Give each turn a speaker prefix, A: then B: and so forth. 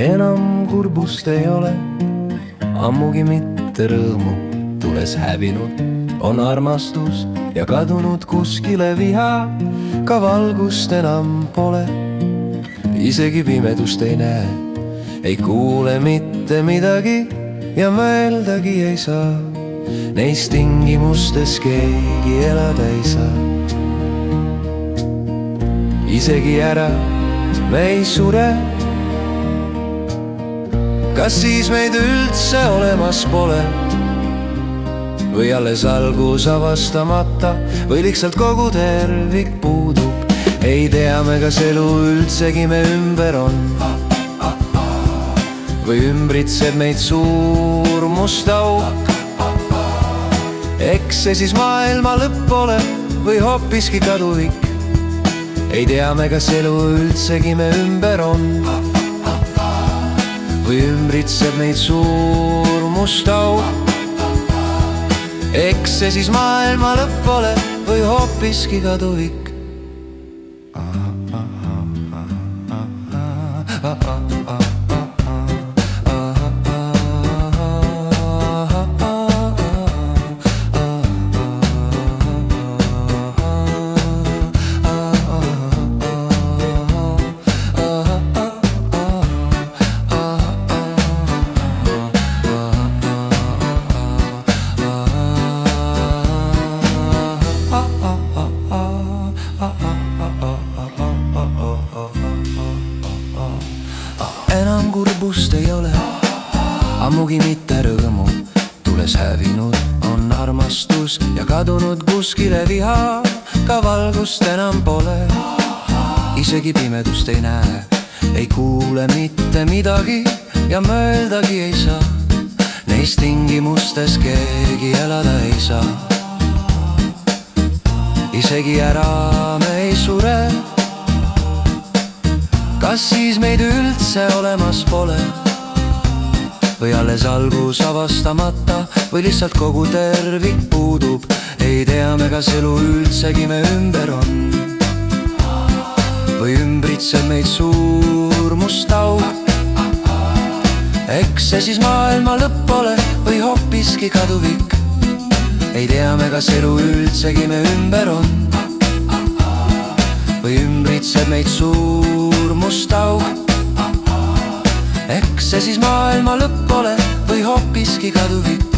A: enam kurbust ei ole, ammugi mitte rõõmu. Tules hävinud on armastus ja kadunud kuskile viha. Ka valgust enam pole, isegi pimedust ei näe. Ei kuule mitte midagi ja mõeldagi ei saa. Neis tingimustes keegi elada ei saa. Isegi ära me ei sure. Kas siis meid üldse olemas pole? Või alles algus avastamata? Või lihtsalt kogu tervik puudub? Ei tea me, kas elu üldsegi me ümber on? Või ümbritseb meid suur must auk? Eks see siis maailma lõpp ole või hoopiski kaduvik? Ei tea me, kas elu üldsegi me ümber on? Või ümbritseb meid suur must auk? Eks see siis maailma lõpp ole või hoopiski kaduvik? Enam kurbust ei ole, ammugi mitte rõõmu. Tules hävinud on armastus ja kadunud kuskile viha. Ka valgust enam pole, isegi pimedust ei näe. Ei kuule mitte midagi ja mõeldagi ei saa. Neis tingimustes keegi elada ei saa. Isegi ära me ei sure. Kas siis meid üldse olemas pole? Või alles algus avastamata? Või lihtsalt kogu tervik puudub? Ei tea me, kas elu üldsegi me ümber on? Või ümbritseb meid suur must auk? Eks see siis maailma lõpp ole või hoopiski kaduvik? Ei tea me, kas elu üldsegi me ümber on? Või ümbritseb meid suur must auk? Eks see siis maailma lõpp ole või hoopiski kaduvik?